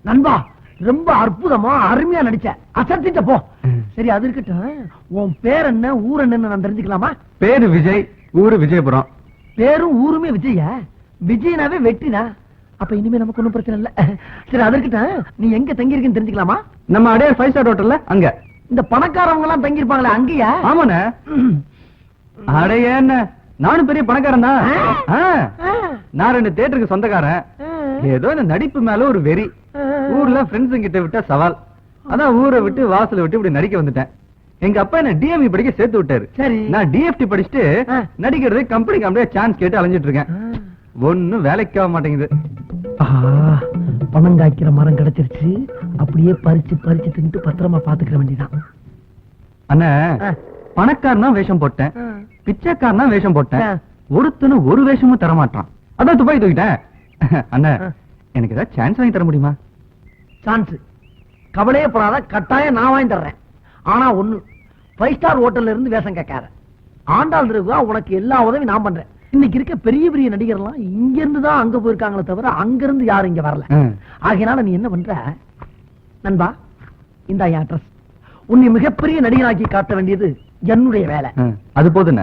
நண்பா ரொம்ப அற்புதமா அருமையா நடிச்ச, அசத்திட்ட போ. சரி அது இருக்கட்டும், உன் பேர் என்ன ஊர் என்னன்னு நான் தெரிஞ்சுக்கலாமா? பேரு விஜய், ஊரு விஜயபுரம். பேரும் ஊருமே விஜய, விஜயனாவே வெட்டினா, அப்ப இனிமே நமக்கு ஒண்ணும் பிரச்சனை இல்ல. சரி அது இருக்கட்டும், நீ எங்க தங்கி இருக்கன்னு தெரிஞ்சுக்கலாமா? நம்ம அடையார் 5 ஸ்டார் ஹோட்டல்ல அங்க. இந்த பணக்காரவங்க எல்லாம் தங்கி இருப்பாங்களே அங்கயா? ஆமாண்ணே. அடைய என்ன, நானும் பெரிய பணக்காரன் தான். நான் 2 தியேட்டருக்கு சொந்தக்காரன். ஏதோ இந்த நடிப்பு மேல ஒரு வெறி. ஊர்ல ஃப்ரெண்ட்ஸ் கிட்ட விட்டா சவால், அதான் ஊரை விட்டு வாசலை விட்டு இப்படி நடிக்க வந்துட்டேன். எங்க அப்பா என்ன டிஎம்இ படிக்க சேர்த்து விட்டாரு. சரி, நான் டிஎஃப்டி படிச்சுட்டு நடிக்கிறது கம்பெனி கம்பெனியா சான்ஸ் கேட்டு அலைஞ்சிட்டு இருக்கேன். ஒண்ணும் வேலைக்கு ஆக மாட்டேங்குது. பணம் காய்க்கிற மரம் கிடைச்சிருச்சு, அப்படியே பறிச்சு பறிச்சு தின்ட்டு பத்திரமா பாத்துக்கிற வேண்டியதான். அண்ணா, பணக்காரனா வேஷம் போட்டேன், பிச்சைக்காரனா வேஷம் போட்டேன், ஒருத்தனும் ஒரு வேஷமும் தர மாட்டான். அதான் துபாய் தூக்கிட்டேன். அண்ணா, எனக்கு ஏதாவது சான்ஸ் வாங்கி தர முடியுமா? சான்ஸ் கவலையே போறாத, கட்டாயம் நான் வாங்கி தர்றேன். ஆனா ஒண்ணு, 5 ஸ்டார் ஹோட்டல்ல இருந்து வேஷம் கேட்காத. ஆண்டாள் இருக்குவா, உனக்கு எல்லா உதவியும் நான் பண்றேன். இன்னைக்கு இருக்க பெரிய பெரிய நடிகர்லாம் இங்க இருந்து தான் அங்க போயிருக்காங்களே தவிர அங்க இருந்து யாரும் இங்க வரல. ஆகையினால நீ என்ன பண்ற நண்பா, இந்த அட்ரஸ். உன்னை மிகப்பெரிய நடிகராக்கி காட்ட வேண்டியது என்னுடைய வேலை. அது போதும்.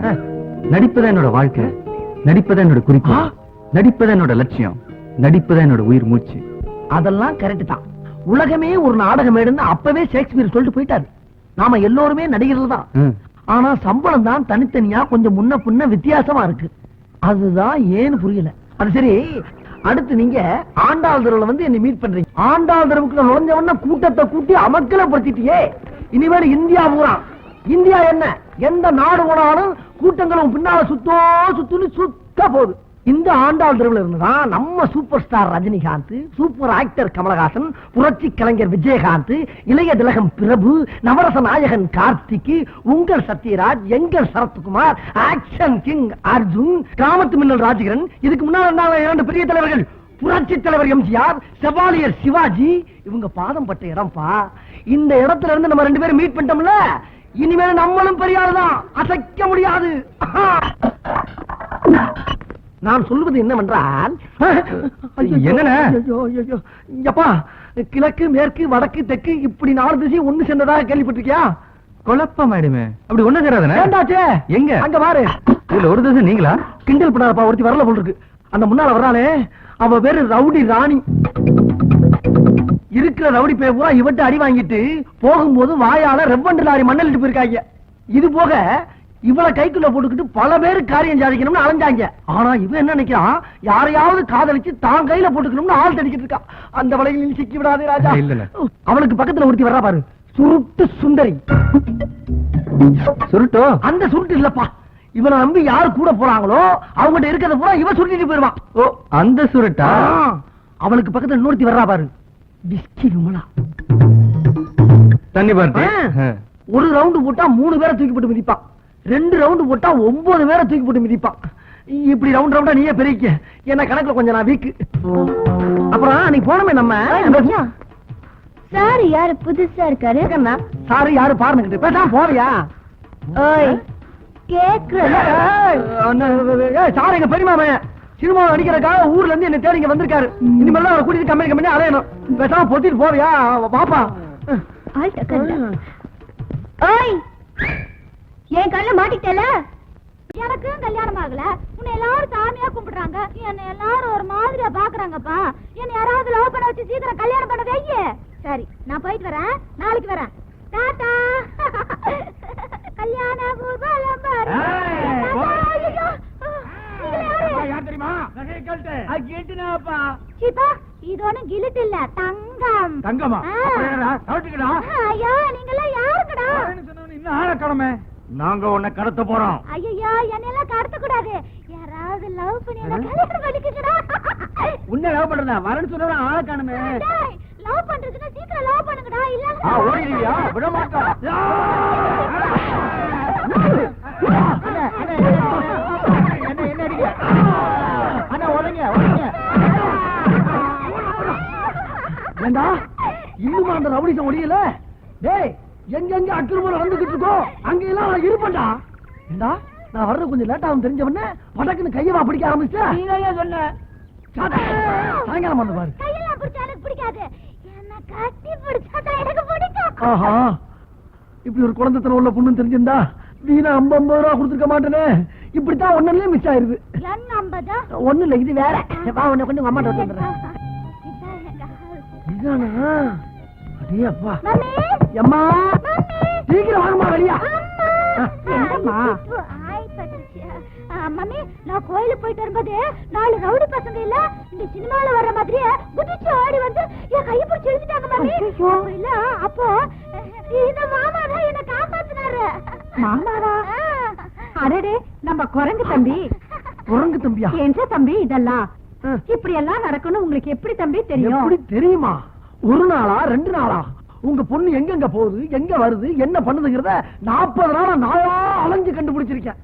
நடிப்பதான் என்னோட வாழ்க்கை, நடிப்பதான் என்னோட குறிக்கோள், நடிப்பதான் என்னோட லட்சியம், நடிப்பதான் என்னோட உயிர் மூச்சு. அதெல்லாம் கரெக்ட் தான். உலகமே ஒரு நாடகம் எடுன்னு அப்பவே ஷேக்ஸ்பியர் சொல்லிட்டு போயிட்டாரு. நாம எல்லோருமே நடிகர்கள் தான். ஆனா சம்பளம் தான் தனித்தனியா கொஞ்சம் முன்ன பின்ன வித்தியாசமா இருக்கு. அதுதான் ஏன்னு புரியல. அது சரி, அடுத்து நீங்க ஆண்டாள் தெருவுல வந்து என்ன மீட் பண்றீங்க. ஆண்டாள் தெருவுக்கு நுழைஞ்சவன கூட்டத்தை கூட்டி அமக்கலப்படுத்திட்டியே. இனிமேல் இந்தியா பூரா, இந்தியா என்ன எந்த நாடு போனாலும் கூட்டங்களும் பின்னால சுத்துன்னு சுத்த போகுது. இந்த ஆண்டாள் தெருவில் இருந்துதான் நம்ம super star Rajinikanth, super actor Kamal Haasan, புரட்சி கலைஞர் விஜயகாந்த், இளைய திலகம் பிரபு, நவரச நாயகன் கார்த்திக், உங்கள் சத்யராஜ், எங்கள் சரத்குமார், ஆக்ஷன் கிங் அர்ஜுன், கிராமத்து மின்னல் ராஜகிரன், இதுக்கு முன்னால் 2 பெரிய தலைவர்கள், புரட்சி தலைவர் எம்ஜிஆர், செவாலியர் சிவாஜி, இவங்க பாதம் பட்ட இடம்பா. இந்த இடத்துல இருந்து நம்ம 2 பேரும் மீட் பண்ணிட்டோம்ல, இனிமேல் நம்மளும் பெரிய ஆளுதான், அசைக்க முடியாது. நான் சொல்லுவது என்னவென்றால், என்னப்பா, கிழக்கு மேற்கு வடக்கு தெற்கு இப்படி 4 திசை ஒண்ணு சேர்ந்ததாக கேள்விப்பட்டிருக்கியா? குழப்பம் ஆயிடுமே. அப்படி ஒண்ணு சேராதே. எங்க அங்க பாரு, இதுல ஒரு திசை நீங்களா? கிண்டல் பண்ணாதப்பா, ஒருத்தி வரல போல் இருக்கு. அந்த முன்னால வர்றாளே, அவ பேரு ரவுடி ராணி. இருக்கிற ரவுடி பேர் பூரா இவட்டு அடி வாங்கிட்டு போகும்போது வாயால ரெவண்டு லாரி மண்ணலிட்டு போயிருக்காங்க. இது போக இவளை கைக்குள்ள போட்டுக்கிட்டு பல பேரு காரியம் சாதிக்கணும்னு அலைஞ்சாங்க. ஆனா இவன் என்ன நினைக்கிறான், யாரையாவது காதலிச்சு தான் கையில போட்டுக்கணும்னு ஆள் தடிக்கிட்டு இருக்கான். அந்த வலையில் சிக்கி விடாதே ராஜா. அவளுக்கு பக்கத்துல ஒருத்தி வர்றா பாரு, சுருட்டு சுந்தரி. சுருட்டோ? அந்த சுருட்டு இல்லப்பா, இவனை நம்பி யாரு கூட போறாங்களோ அவங்ககிட்ட இருக்கிறத பூரா இவன் சுருட்டிட்டு போயிருவான். ஓ, அந்த சுருட்டா? அவளுக்கு பக்கத்துல இன்னொருத்தி வர்றா பாரு, விஸ்கி விமலா. தண்ணி பார்த்து ஒரு ரவுண்டு போட்டா 3 பேரை தூக்கி போட்டு மிதிப்பான், 2 ரவுண்டு போட்டா 9 பேரை தூக்கி போட்டு மிதிப்பான். இப்படி ரவுண்ட் ரவுண்டா நீயே பெருக்க, என்ன கணக்குல கொஞ்சம் நான் வீக்கு. அப்புறம் நீ போனமே நம்ம சார் யாரு புதுசா இருக்காரு? சாரி யாரு பாருங்க, பேசாம போறியா? சார் எங்க பெரியமாமே சினிமா நடிக்கிறதுக்காக ஊர்ல இருந்து என்ன தேடி இங்க வந்திருக்காரு. இனிமேல் அவரை கூட்டிட்டு கம்பெனி அலையணும். பேசாம பொத்திட்டு போறியா? பாப்பா என் கல்ல மாட்டிட்டல. எனக்கும் கல்யாணம் ஆகல, உன்னை எல்லாரும் சாமியா கும்பிடுறாங்க, என்ன எல்லாரும் ஒரு மாதிரியா பாக்குறாங்கப்பா. என்ன யாராவது லவ் பண்ண வச்சு சீக்கிரம் கல்யாணம் பண்ண வைங்க. சரி, நான் போயிட்டு வரேன், நாளைக்கு வரேன். டாடா. கல்யாண ஊர்வலம் பாரு. இது ஒண்ணும் கிலிட் இல்ல, தங்கம். தங்கமா? ஐயோ, நீங்கெல்லாம் யாருங்கடா? நாங்க உன்னை கடத்த போறோம். ஐயோ, என்னெல்லாம் கடத்த கூடாது. யாராவது லவ் பண்ணி என்ன கல்யாணம் பண்ணிக்கடா. உன்னை லவ் பண்றதா? வரேன்னு சொன்னா ஆள காணுமே. லவ் பண்றதுன்னா சீக்கிரம் லவ் பண்ணுங்கடா, இல்ல ஓடிடுவியா? விட மாட்டோம். ஏண்டா இன்னும் அந்த ரவுடிசம் ஒளியல? டேய், எங்க அக்கிரமம் வந்துகிட்டு இருக்கோ அங்கெல்லாம் நான் இருப்பேன்டா. ஏண்டா நான் வர்றது கொஞ்சம் லேட் ஆகும் தெரிஞ்சவன படக்குன்னு கையவா பிடிக்க ஆரம்பிச்சா? நீங்க சொன்ன சாயங்காலம் வந்து பாரு. கையெல்லாம் பிடிச்சா எனக்கு பிடிக்காது. என்ன கட்டி பிடிச்சாதான் எனக்கு பிடிக்கும். ஆஹா, இப்படி ஒரு குழந்தைத்தனம் உள்ள பொண்ணு தெரிஞ்சிருந்தா வீணா 50 ரூபா கொடுத்துருக்க மாட்டேனே. இப்படித்தான் ஒண்ணுலயே மிஸ் ஆயிருது. என்ன 50? ஒண்ணு இல்ல, இது வேற. வா, உன்னை கொண்டு அம்மா விட்டு வந்துடுறேன். இதானா? அடே அப்பா. மம்மி, அம்மா, மம்மி, சீக்கிரம் வாங்கம்மா வெளியா. என்னம்மா? ஆய் பட்டுச்சு. மம்மி, நான் கோயிலுக்கு போயிட்டு வரும்போது 4 ரவுடி பசங்க இல்ல இந்த சினிமால வர்ற மாதிரியே குதிச்சு ஆடி வந்து என் கையை பிடிச்சு இழுத்துட்டாங்க மம்மி. இல்ல அப்போ இந்த மாமா தான் என்ன காப்பாத்தினாரு. மாமாவா? அடடே, நம்ம குரங்கு தம்பி. குரங்கு தம்பியா? என்ன தம்பி இதெல்லாம்? இப்படி எல்லாம் நடக்கணும் உங்களுக்கு எப்படி தம்பி தெரியும்? எப்படி தெரியுமா? ஒரு நாளா 2 நாளா உங்க பொண்ணு எங்கெங்க போகுது, எங்க வருது, என்ன பண்ணுதுங்கிறத 40 நாளா நாளா அலைஞ்சு கண்டுபிடிச்சிருக்கேன்.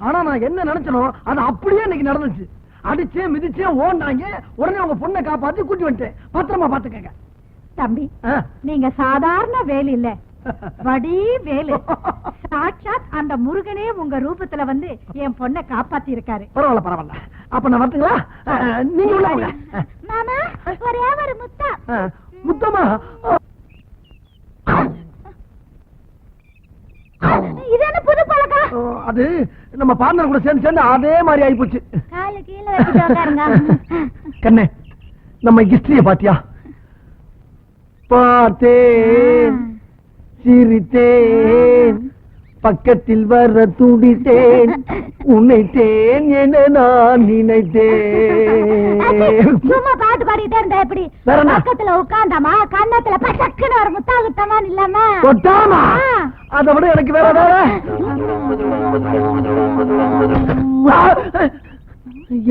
ஆனா நான் என்ன நினைச்சனோ அது அப்படியே இன்னைக்கு நடந்துச்சு. அடிச்சே மிதிச்சே ஓடுனாங்க. உடனே உங்க பொண்ணை காப்பாத்தி கூட்டி வந்துட்டேன். பத்திரமா பாத்துக்கங்க தம்பி. நீங்க சாதாரண வேலை இல்ல, வடி வேலு. சாட்சாத் அந்த முருகனே உங்க ரூபத்துல வந்து என் பொண்ணை காப்பாத்தி இருக்காரு. பரவாயில்ல பரவாயில்ல. அப்ப நான் வரட்டுங்களா? நீங்க உள்ள போங்க. மாமா, ஒரே ஒரு முத்தா. முத்தமா? இது என்ன புது பழக்கம்? அது நம்ம பார்ட்னர் கூட சேர்ந்து சேர்ந்து அதே மாதிரி ஆயிப்போச்சு. கால கீழ வச்சுட்டு உட்காருங்க. கண்ணே, நம்ம ஹிஸ்டரிய பாத்தியா? பார்த்தேன், சிரித்தேன், பக்கத்தில் வர துடித்தேன், உன்னைத்தேன் என நான் நினைத்தேன். சும்மா பாட்டு பாடிட்டே இருந்தா எப்படி? பக்கத்துல உட்கார்ந்தாமா கண்ணத்துல பச்சக்குன்னு ஒரு முத்தாகுத்தமா இல்லாம தொட்டாமா? அதை விட எனக்கு வேற வேற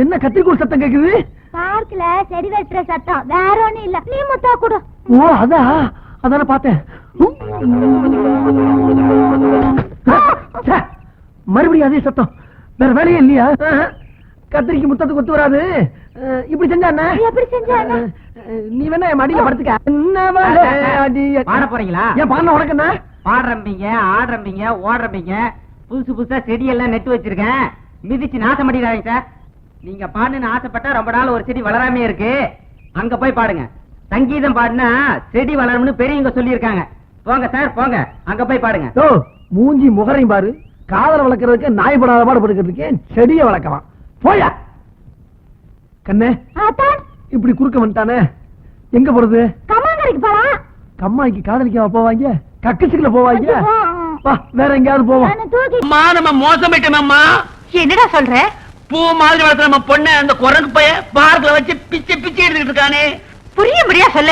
என்ன கத்திரிக்கோள் சத்தம் கேக்குது? பார்க்கல செடி வெட்டுற சத்தம், வேற ஒண்ணும் இல்ல. நீ முத்தா கொடு. ஓ அதா, அதான பார்த்தேன். மறுபடியும் அதே சத்தம். வேற வேலையே இல்லையா? கத்திரிக்கு முத்தத்துக்கு ஒத்து வராது. இப்படி செஞ்சா என்ன? எப்படி செஞ்சா? நீ வேணா என் மடியில படுத்துக்க. பாட போறீங்களா? ஏன் பாடின உனக்கு என்ன? பாடுறீங்க, ஆடுறீங்க, ஓடுறீங்க. புதுசு புதுசா செடி எல்லாம் நட்டு வச்சிருக்கேன். மிதிச்சு நாசம் பண்ணிடாதீங்க சார். நீங்க பாடுன்னு ஆசைப்பட்டா ரொம்ப நாள் ஒரு செடி வளராமே இருக்கு. அங்க போய் பாடுங்க. சங்கீதம் பாடுனா செடி வளரும்னு பெரியவங்க சொல்லி இருக்காங்க. போங்க சார், போங்க, அங்க போய் பாடுங்க. ஓ, மூஞ்சி முகரையும் பாரு. காதல வளர்க்கறதுக்கு நாய் படாத பாடுபடுக்கிறதுக்கு செடியை வளர்க்கலாம். போயா கண்ணே. இப்படி குறுக்க வந்துட்டானே, எங்க போறது? கம்மாங்கரைக்கு போலாம். கம்மாய்க்கு காதலிக்க போவாங்க, கக்கசுக்குள்ள போவாங்க. வா, வேற எங்கயாவது போவோம். அம்மா, நம்ம மோசமிட்டோம்மா. என்னடா சொல்ற? பூ மாதிரி வளர்த்த நம்ம பொண்ணு அந்த குரங்கு பைய பார்க்கல வச்சு பிச்சை பிச்சை எடுத்துட்டு இருக்கானே. புரிய முடியா சொல்ல.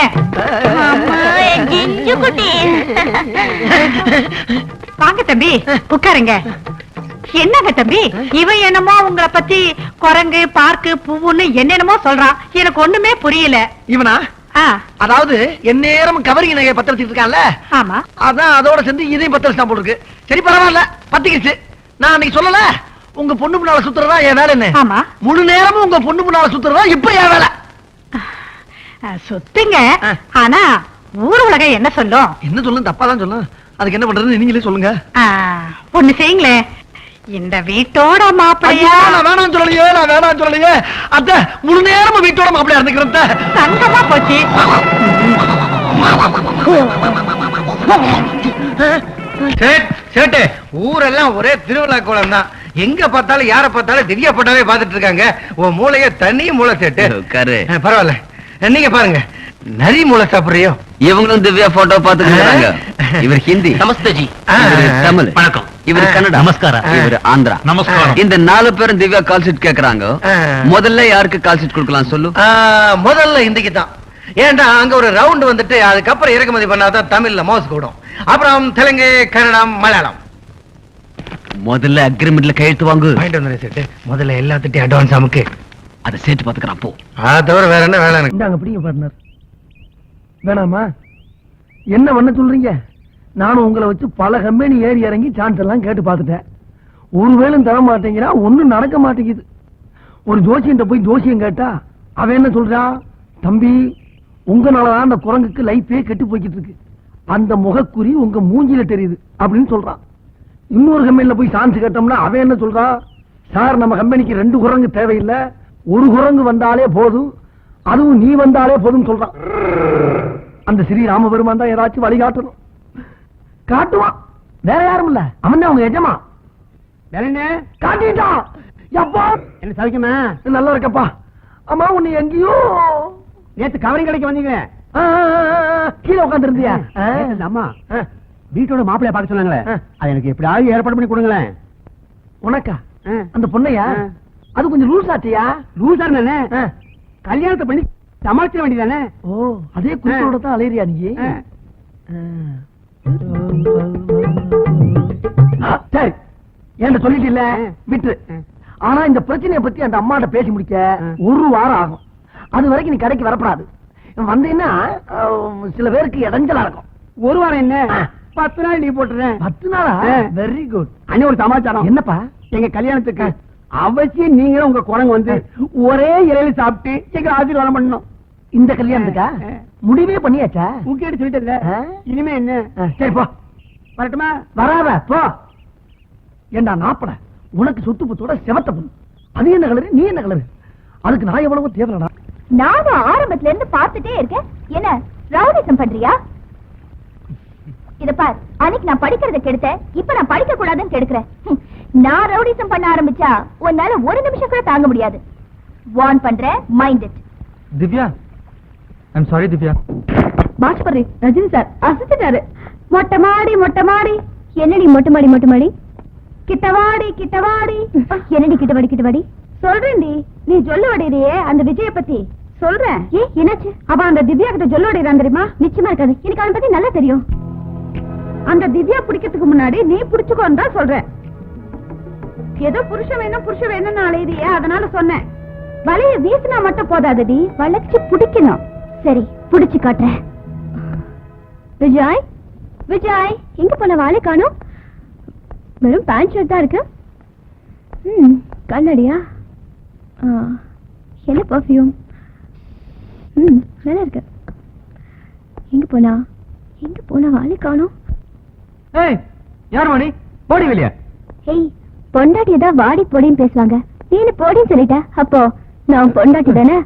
வாங்க தம்பி, உட்காருங்க. என்னங்க தம்பி, இவன் என்னமோ உங்களை பத்தி குரங்கு பார்க்கு பூவுன்னு என்னென்னமோ சொல்றான். எனக்கு ஒண்ணுமே புரியல. இவனா? அதாவது எந்நேரம் கவரிங் நகையை பத்த வச்சுட்டு இருக்கான்ல. ஆமா, அதான் அதோட சேர்ந்து இதையும் பத்த வச்சுட்டான் போல இருக்கு. சரி பரவாயில்ல, பத்திக்கிச்சு. நான் அன்னைக்கு சொல்லல, உங்க பொண்ணு முன்னால சுத்துறதா என் வேலை என்ன? ஆமா, முழு நேரமும் உங்க பொண்ணு முன்னால சுத்துறதா இப்ப என் வேலை. சுத்துங்க. ஆனா ஊர் உலகம் என்ன சொல்லும்? என்ன சொல்லும்? தப்பா தான் சொல்லும். அதுக்கு என்ன பண்றது நீங்களே சொல்லுங்க. ஒண்ணு செய்யுங்களே, இந்த வீட்டோட மாப்பிள்ளையா? வேணாம் சொல்லலையே, நான் வேணாம் சொல்லலையே. அத்த முழு நேரமும் வீட்டோட மாப்பிள்ளையா இருந்துக்கிறேன். சங்கமா போச்சு. சேட்டு, ஊரெல்லாம் ஒரே திருவிழா கோலம் தான். எங்க பார்த்தாலும் யார பார்த்தாலும் திவ்யா போட்டாவே பாத்துட்டு இருக்காங்க. உன் மூளைய தனி மூளை சேட்டு. பரவாயில்ல, நீங்க பாருங்க. நரி மூளை சாப்பிடுறியோ? இவங்களும் திவ்யா போட்டோ பாத்துக்கிறாங்க. இவர் ஹிந்தி, நமஸ்தே ஜி. தமிழ், வணக்கம். இவர் கன்னடா, நமஸ்காரம். இவர் ஆந்திரா, நமஸ்காரம். இந்த 4 பேரும் திவ்யா கால் ஷீட் கேக்குறாங்க. முதல்ல யாருக்கு கால் ஷீட் கொடுக்கலாம் சொல்லு? முதல்ல ஹிந்திக்கு தான். ஏன்டா அங்க ஒரு ரவுண்ட் வந்துட்டு அதுக்கப்புறம் இறக்குமதி பண்ணாதான் தமிழ்ல மவுஸ் கூடும். அப்புறம் தெலுங்கு, கன்னடம், மலையாளம். முதல்ல அக்ரிமெண்ட்ல கையெழுத்து வாங்கு. முதல்ல எல்லாத்திட்டையும் அட்வான்ஸ் அமுக்கு. அதை சேர்த்து பாத்துக்கிறான் போ. தவிர வேற என்ன வேலை? இந்தாங்க பிடிங்க பார்ட்னர். வேணாமா? என்ன பண்ண சொல்றீங்க? நானும் உங்களை வச்சு பல கம்பெனி ஏறி இறங்கி சான்ஸ் எல்லாம் கேட்டு பார்த்துட்டேன். ஒருவேளும் தர மாட்டேங்கிறா, ஒண்ணும் நடக்க மாட்டேங்குது. ஒரு ஜோசியன்ட்ட போய் ஜோசியம் கேட்டா அவன் என்ன சொல்றான்? தம்பி, உங்களாலதான் அந்த குரங்குக்கு லைஃபே கெட்டு போய்கிட்டு இருக்கு. அந்த முகக்குறி உங்க மூஞ்சில தெரியுது அப்படின்னு சொல்றான். இன்னொரு கம்பெனில போய் சான்ஸ் கேட்டோம்னா அவன் என்ன சொல்றான்? சார், நம்ம கம்பெனிக்கு 2 குரங்கு தேவையில்லை, ஒரு குரங்கு வந்தாலே போதும், அதுவும் நீ வந்தாலே போதும் சொல்றான். அந்த ஸ்ரீராம பெருமான் தான் ஏதாச்சும் வழிகாட்டணும். காட்டுவான், வேற யாரும் இல்ல, அவன் தான் அவங்க எஜமா. காட்டிட்டான். எப்பா என்ன சவிக்குமா? நல்லா இருக்கப்பா. அம்மா உன்னை எங்கேயோ நேத்து கவரிங் கடைக்கு வந்தீங்க, கீழே உட்கார்ந்து இருந்தியா? அம்மா வீட்டோட மாப்பிள்ளைய பார்க்க சொன்னாங்களே, அது எனக்கு எப்படியாவது ஏற்பாடு பண்ணி கொடுங்களேன். உனக்கா? அந்த பொண்ணையா? அது கொஞ்சம் லூஸ் ஆச்சியா? லூசா தானே, கல்யாணத்தை பண்ணி சமாளிச்சிட வேண்டியதானே. ஓ, அதே குரலோட தான் அலையறியா நீ? சரி, என்கிட்ட சொல்லிட்டு இல்ல, விட்டு. ஆனா இந்த பிரச்சனையை பத்தி அந்த அம்மாட்ட பேசி முடிக்க ஒரு வாரம் ஆகும். அது வரைக்கும் நீ கடைக்கு வரப்படாது. வந்தீங்கன்னா சில பேருக்கு இடைஞ்சலா இருக்கும். ஒரு வாரம் என்ன, 10 நாள் லீவ் போட்டுறேன். 10 நாளா? Very good. அண்ணே ஒரு சமாச்சாரம். என்னப்பா? எங்க கல்யாணத்துக்கு அவசியம் நீங்களும் உங்க குரங்கு வந்து ஒரே இலையில சாப்பிட்டு எங்க ஆசீர்வாதம் பண்ணணும். இந்த கல்யாணத்துக்கா? முடிவே பண்ணியாச்சா? உங்ககிட்ட சொல்லிட்டு இனிமே என்ன? சரி போ. வரட்டுமா? வராத போ. ஏண்டா நாப்பட, உனக்கு சொத்து புத்தோட செவத்த பொண்ணு, அது என்ன கலரு, நீ என்ன கலரு? அதுக்கு நான் எவ்வளவு தேவைடா. நானும் ஆரம்பத்துல இருந்து பார்த்துட்டே இருக்கேன். என்ன ரவுடிசம் பண்றியா? இத பார், அன்னைக்கு நான் படிக்கிறத கெடுத்தேன், இப்ப நான் படிக்க கூடாதுன்னு கெடுக்கிறேன். நான் ரவுடிசம் பண்ண ஆரம்பிச்சா உன்னால ஒரு நிமிஷம் கூட தாங்க முடியாது. வார்ன் பண்றேன், mind it. Divya, I'm sorry Divya. பாஷ்பரி ரஜினி சார் அசத்திட்டாரு. மொட்டை மாடி மொட்டை மாடி. என்னடி மொட்டை மாடி மொட்டை மாடி? கிட்டவாடி கிட்டவாடி. என்னடி கிட்டவாடி கிட்டவாடி? சொல்றேன்டி, நீ சொல்ல வடிறியே அந்த விஜய பத்தி சொல்றேன். ஏ என்னாச்சு? அவ அந்த திவ்யா கிட்ட சொல்ல வடிறான் தெரியுமா? நிச்சயமா இருக்காது, எனக்கு அவன் பத்தி நல்லா தெரியும். அந்த திவ்யா பிடிக்கிறதுக்கு முன்னாடி நீ பிடிச்சுக்கோன்னு தான் சொல்றேன். ஏதோ புருஷன் வேணும்னு அலையுறியே, அதனால சொன்னேன். வலைய வீசினா மட்டும் போதாதடி, வளைச்சு பிடிக்கணும். சரி, பிடிச்சு காட்டுறேன். விஜய் விஜய், எங்க போன வாழை காணும்? வெறும் பேண்ட் ஷர்ட் தான் இருக்கு. கண்ணடியா? என்ன பர்ஃபியூம்? நல்லா இருக்கு. எங்க போனா வாழை காணும்? ஏய், யார் மணி? போடி வெளியா. ஏய், பொண்டாட்டி தான் வாடி பொடின்னு பேசுவாங்க, நீ போடின்னு சொல்லிட்ட. அப்போ நான் பொண்டாட்டி தானே?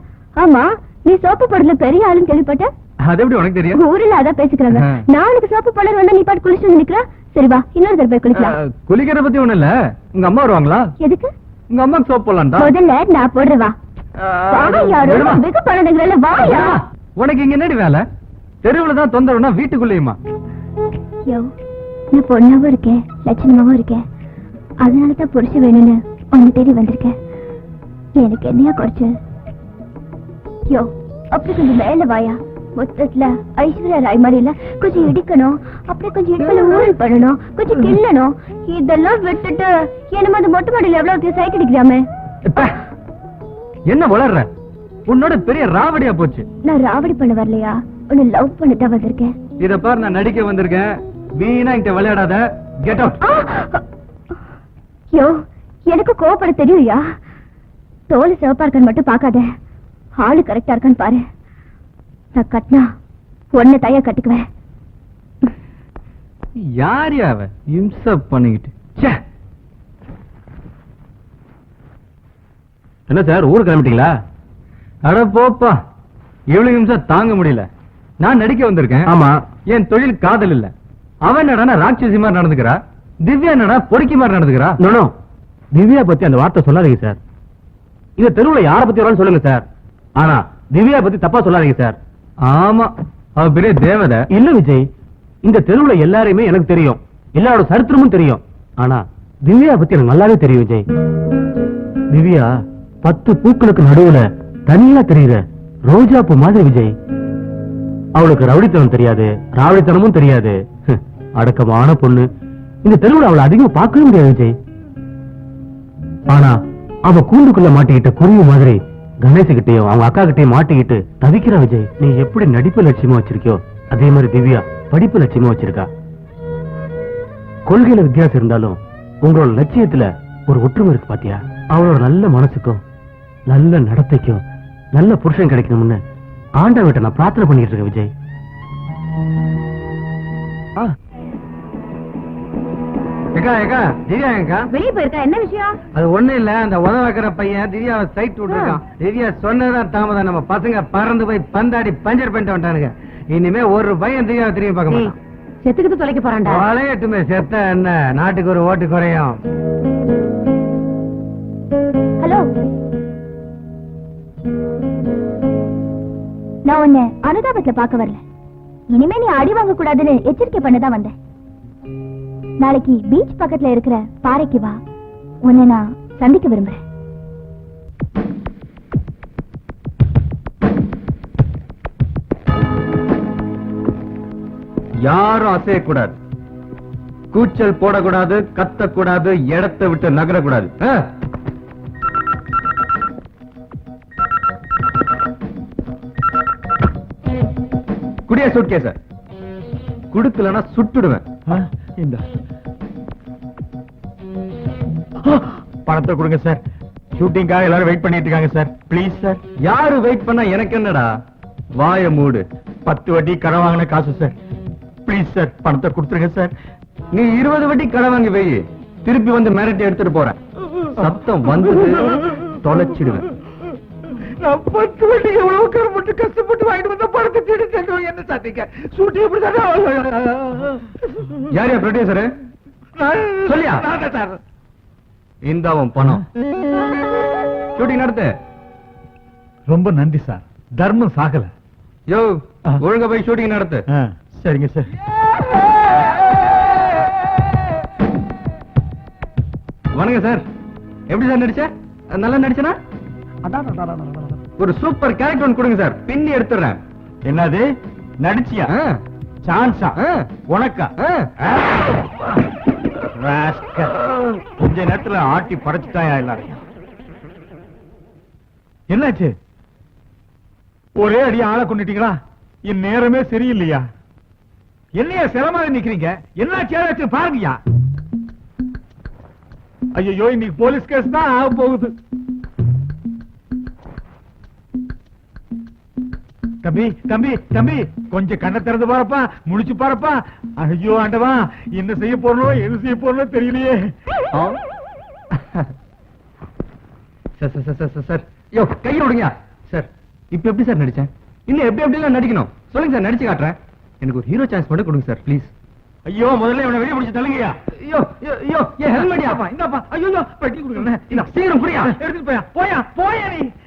ஆமா, நீ சோப்பு போடல பெரிய ஆளுன்னு கேள்விப்பட்ட. அது எப்படி உனக்கு தெரியும்? ஊர்ல அதான் பேசிக்கிறாங்க. நாளைக்கு சோப்பு போடல வந்தா நீ பாட்டு குளிச்சு நிக்கிறா. சரி வா, இன்னொரு தடவை போய் குளிக்கலாம். குளிக்கிறத பத்தி ஒண்ணு இல்ல, உங்க அம்மா வருவாங்களா? எதுக்கு? உங்க அம்மாக்கு சோப் போடலாம்டா. முதல்ல நான் போடுறேன், வா. யாரும் வெகு பணதுங்கிறல வாயா. உனக்கு இங்க என்னடி வேலை? தெருவுல தான் தொந்தரவுனா வீட்டுக்குள்ளேயுமா? யோ, நான் பொண்ணாவும் இருக்கேன், லட்சணமாவும் இருக்கேன். அதனாலதான் புருஷ வேணும்னு உன்னை தேடி வந்திருக்கேன். எனக்கு என்னையா குறைச்சு? யோ, அப்படி கொஞ்சம் மேல வாயா. மொத்தத்துல ஐஸ்வர்யா ராய் மாதிரி இல்ல, கொஞ்சம் இடிக்கணும், அப்படியே கொஞ்சம் இடுப்புல ஊழல் பண்ணணும், கொஞ்சம் கிள்ளணும். இதெல்லாம் விட்டுட்டு என்னமா அந்த மொட்டை மாடியில் எவ்வளவு சைட் அடிக்கிறாமே. என்ன வளர்ற? உன்னோட பெரிய ராவடியா போச்சு. நான் ராவடி பண்ண வரலையா, உன்னை லவ் பண்ணதான் வந்திருக்கேன். இத பாரு, நான் நடிக்க வந்திருக்கேன். வீணா இங்க விளையாடாத. Get out. யோ, எனக்கு கோவப்பட தெரியுயா. தோல் சிவப்பா இருக்கான்னு மட்டும் பாக்காத, ஆளு கரெக்டா இருக்கான்னு பாரு. நான் கட்டினா ஒன்ன தயா கட்டுக்குவேன். யார் அவ இம்சப் பண்ணிக்கிட்டு? என்ன சார், ஊருக்கு கிளம்பிட்டீங்களா? அட போப்பா, இவ்வளவு நிமிஷம் தாங்க முடியல. நான் நடிக்க வந்திருக்கேன். ஆமா, என் தொழில் காதல் இல்ல. அவன் என்னடா ராட்சசி மாதிரி நடந்துக்கிறா, திவ்யா என்னடா பொறுக்கி மாதிரி நடந்துக்கிறா. நோ, திவ்யா பத்தி அந்த வார்த்தை சொல்லாதீங்க சார். இந்த தெருவுல யார பத்தி வரான்னு சொல்லுங்க சார். ஆனா திவ்யா பத்தி தப்பா சொல்லாதீங்க சார். ஆமா, அவ பெரிய தேவதை. இல்ல விஜய், இந்த தெருவுல எல்லாரையுமே எனக்கு தெரியும், எல்லாரோட சரித்திரமும் தெரியும். ஆனா திவ்யா பத்தி எனக்கு நல்லாவே தெரியும் விஜய். திவ்யா 10 பூக்களுக்கு நடுவுல தனியா தெரியுற ரோஜா பூ மாதிரி விஜய். அவளுக்கு ரவுடித்தனம் தெரியாது, ராவடித்தனமும் தெரியாது. அடக்கமான பொண்ணு. இந்த தெருவுல அவளை அதிகமா பார்க்கவே முடியாது விஜய். ஆனா அவ கூண்டுக்குள்ள மாட்டிக்கிட்ட குருவி மாதிரி கணேசகிட்டையும் அவங்க அக்கா கிட்டையும் மாட்டிக்கிட்டு தவிக்கிற விஜய். நீ எப்படி நடிப்பு லட்சியமா வச்சிருக்கியோ அதே மாதிரி திவ்யா படிப்பு லட்சியமா வச்சிருக்கா. கொள்கையில வித்தியாசம் இருந்தாலும் உங்களோட லட்சியத்துல ஒரு ஒற்றுமை இருக்கு பாத்தியா? அவளோட நல்ல மனசுக்கும் நல்ல நடத்தைக்கும் நல்ல புருஷன் கிடைக்கணும்னு ஆண்டவன்கிட்ட நான் பிரார்த்தனை பண்ணிட்டு இருக்கேன் விஜய். ஏக்கா ஏக்கா திவ்யா ஏக்கா வெளியே போயிருக்கா, என்ன விஷயம்? அது ஒண்ணு இல்ல, அந்த உதவாக்குற பையன் திவ்யாவை சைட் விட்டுருக்கான். திவ்யா சொன்னதான் தாமதம், நம்ம பசங்க பறந்து போய் பந்தாடி பஞ்சர் பண்ணிட்டு வந்துட்டானுங்க. இனிமே ஒரு பையன் திவ்யாவை திரும்பி பார்க்க மாட்டான். செத்துக்கிட்டு தொலைக்க போறான்டா. வளையட்டுமே, செத்த என்ன, நாட்டுக்கு ஒரு ஓட்டு குறையும். ஹலோ, நான் உன்னை அனுதாபத்துல பார்க்க வரல. இனிமே நீ அடி வாங்க கூடாதுன்னு எச்சரிக்கை பண்ணதான் வந்தேன். நாளைக்கு பீச் பக்கத்துல இருக்கிற பாறைக்கு வா, உன்னை நான் சந்திக்க விரும்புறேன். யாரும் அசையக்கூடாது, கூச்சல் போடக்கூடாது, கத்தக்கூடாது, இடத்தை விட்டு நகரக்கூடாது. குடியா சூட்கேஸ குடுக்கலன்னா சுட்டுடுவேன். இந்த பணத்தை கொடுங்க சார். ஷூட்டிங்காக எல்லாரும் வெயிட் பண்ணிட்டு இருக்காங்க சார். Please sir. யாரு வெயிட் பண்ணா எனக்கு என்னடா, வாய மூடு. 10 வட்டி கடன் வாங்கின காசு சார். ப்ளீஸ் சார், பணத்தை கொடுத்துருங்க சார். நீ 20 வட்டி கடன் வாங்கி வை, திருப்பி வந்து மிரட்டி எடுத்துட்டு போறேன். சத்தம் வந்து தொலைச்சிடுவேன். நான் 10 வட்டி எவ்வளவு கருப்பட்டு கஷ்டப்பட்டு வாங்கிட்டு வந்த பணத்தை தேடி செல்வோம். என்ன சாத்திங்க ஷூட்டிங் எப்படி யாரையா ப்ரொடியூசரு சொல்லியா? சார் இந்த அவன் பணம். ஷூட்டிங் நடத்து. ரொம்ப நன்றி சார். தர்மம் சாகல. யோ, ஒழுங்கா போய் ஷூட்டிங் நடத்து. சரிங்க சார். வணக்கம் சார். எப்படி சார் நடிச்ச? நல்லா நடிச்சனா? ஒரு சூப்பர் கேரக்டர் ஒன்று கொடுங்க சார், பின்னி எடுத்துறேன். என்னது நடிச்சியா? சான்ஸா உனக்கா? கொஞ்ச நேரத்துல ஆட்டி படைச்சுட்டாயா எல்லாரையும்? என்னாச்சு? ஒரே அடி ஆளை கொண்டுட்டீங்களா? என் நேரமே சரியில்லையா? என்னையா சிரமமாக நிக்கிறீங்க? என்னாச்சு பாருங்கயா. ஐயோ, இன்னைக்கு போலீஸ் கேஸ் தான் ஆக போகுது. தம்பி தம்பி தம்பி, கொஞ்சம் கண்ணை திறந்து பாருப்பா, முடிச்சு பாருப்பா. ஐயோ ஆண்டவா, என்ன செய்ய போறோம் எது செய்ய போறோம் தெரியலையே. சார் யோ, கையை விடுங்க சார். இப்ப எப்படி சார் நடிச்சேன்? இன்னும் எப்படி எப்படிலாம் நடிக்கணும் சொல்லுங்க சார், நடிச்சு காட்டுறேன். எனக்கு ஒரு ஹீரோ சான்ஸ் மட்டும் கொடுங்க சார் ப்ளீஸ். ஐயோ, முதல்ல இவனை வெளியே முடிச்சு தள்ளுங்கயா. ஐயோ ஐயோ, ஏன் ஹெல்மெட் இந்தாப்பா, ஐயோ பெட்டி கொடுங்க. சீக்கிரம் புரியா எடுத்துட்டு போயா நீ.